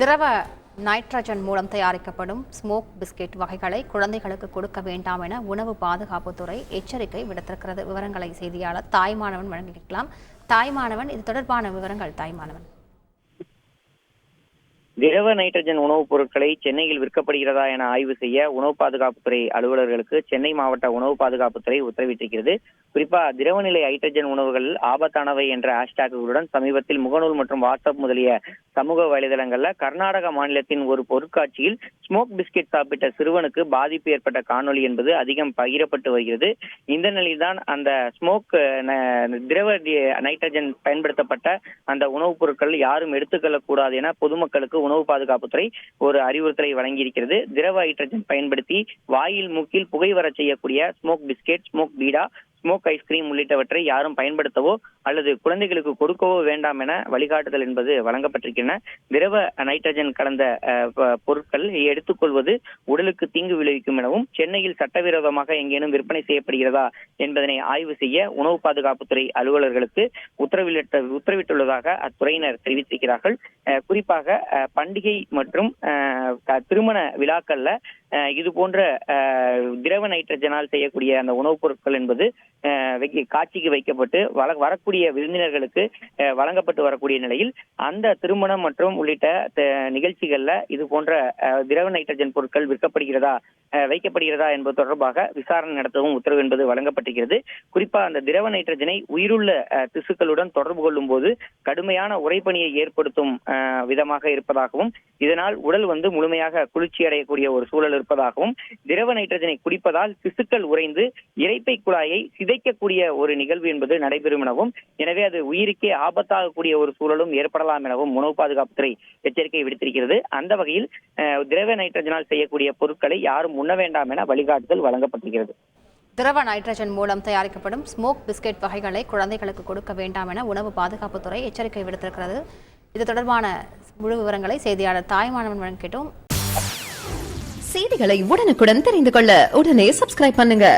திரவ நைட்ரஜன் மூலம் தயாரிக்கப்படும் ஸ்மோக் பிஸ்கெட் வகைகளை குழந்தைகளுக்கு கொடுக்க வேண்டாம் என உணவு பாதுகாப்புத்துறை எச்சரிக்கை விடுத்திருக்கிறது. விவரங்களை செய்தியாளர் தாய்மானவன் வழங்கிக்கலாம். தாய்மானவன், இது தொடர்பான விவரங்கள். தாய்மானவன், திரவ நைட்ரஜன் உணவுப் பொருட்களை சென்னையில் விற்கப்படுகிறதா என ஆய்வு செய்ய உணவு பாதுகாப்புத்துறை அலுவலர்களுக்கு சென்னை மாவட்ட உணவு பாதுகாப்புத்துறை உத்தரவிட்டிருக்கிறது. குறிப்பா திரவநிலை ஹைட்ரஜன் உணவுகள் ஆபத்தானவை என்ற ஹேஷ்டாக்குகளுடன் சமீபத்தில் முகநூல் மற்றும் வாட்ஸ்அப் முதலிய சமூக வலைதளங்கள்ல கர்நாடக மாநிலத்தின் ஒரு பொருட்காட்சியில் ஸ்மோக் பிஸ்கெட் சாப்பிட்ட சிறுவனுக்கு பாதிப்பு ஏற்பட்ட காணொலி என்பது அதிகம் பகிரப்பட்டு வருகிறது. இந்த நிலையில்தான் அந்த ஸ்மோக் திரவ நைட்ரஜன் பயன்படுத்தப்பட்ட அந்த உணவுப் பொருட்கள் யாரும் எடுத்துக்கொள்ளக்கூடாது என பொதுமக்களுக்கு உணவு பாதுகாப்புத்துறை ஒரு அறிவுறுத்தலை வழங்கியிருக்கிறது. திரவ ஹைட்ரஜன் பயன்படுத்தி வாயில் மூக்கில் புகை வர செய்யக்கூடிய ஸ்மோக் பிஸ்கெட், ஸ்மோக் பீடா, ஸ்மோக் ஐஸ்கிரீம் உள்ளிட்டவற்றை யாரும் பயன்படுத்தவோ அல்லது குழந்தைகளுக்கு கொடுக்கவோ வேண்டாம் என வழிகாட்டுதல் என்பது வழங்கப்பட்டிருக்கின்றன. திரவ நைட்ரஜன் கலந்த பொருட்கள் எடுத்துக்கொள்வது உடலுக்கு தீங்கு விளைவிக்கும் எனவும் சென்னையில் சட்டவிரோதமாக எங்கேனும் விற்பனை செய்யப்படுகிறதா என்பதனை ஆய்வு செய்ய உணவு பாதுகாப்புத்துறை அலுவலர்களுக்கு உத்தரவிட்டுள்ளதாக அத்துறையினர் தெரிவித்திருக்கிறார்கள். குறிப்பாக பண்டிகை மற்றும் திருமண விழாக்கள்ல இது போன்ற திரவ நைட்ரஜனால் செய்யக்கூடிய அந்த உணவுப் பொருட்கள் என்பது காட்சிக்கு வைக்கப்பட்டு வரக்கூடிய விருந்தினர்களுக்கு வழங்கப்பட்டு வரக்கூடிய நிலையில் அந்த திருமணம் மற்றும் உள்ளிட்ட நிகழ்ச்சிகள்ல இது போன்ற திரவ நைட்ரஜன் பொருட்கள் வைக்கப்படுகிறதா என்பது தொடர்பாக விசாரணை நடத்தவும் உத்தரவு என்பது வழங்கப்பட்டிருக்கிறது. குறிப்பா அந்த திரவ நைட்ரஜனை உயிருள்ள திசுக்களுடன் தொடர்பு கொள்ளும் போது கடுமையான உறைபனியை ஏற்படுத்தும் விதமாக இருப்பதாகவும் இதனால் உடல் முழுமையாக குளிர்ச்சி அடையக்கூடிய ஒரு சூழல் இருப்பதாகவும் திரவ நைட்ரஜனை குடிப்பதால் திசுக்கள் உறைந்து இரைப்பை குழாயை சிதைக்கக்கூடிய ஒரு நிகழ்வு என்பது நடைபெறும் எனவும் எனவே அது உயிருக்கே ஆபத்தாகக்கூடிய ஒரு சூழலும் ஏற்படலாம் எனவும் உணவு பாதுகாப்புத்துறை எச்சரிக்கை விடுத்திருக்கிறது. அந்த வகையில் திரவ நைட்ரஜனால் செய்யக்கூடிய பொருட்களை யாரும் உண்ண வேண்டாம் என வழிகாட்டுதல் வழங்கப்பட்டிருக்கிறது. திரவ நைட்ரஜன் மூலம் தயாரிக்கப்படும் ஸ்மோக் பிஸ்கெட் வகைகளை குழந்தைகளுக்கு கொடுக்க வேண்டாம் என உணவு பாதுகாப்புத்துறை எச்சரிக்கை விடுத்திருக்கிறது. இது தொடர்பான முழு விவரங்களை செய்தியாளர் தாய்மானவன் வழங்க கேட்டோம். செய்திகளை உடனுக்குடன் தெரிந்து கொள்ள உடனே சப்ஸ்கிரைப் பண்ணுங்க.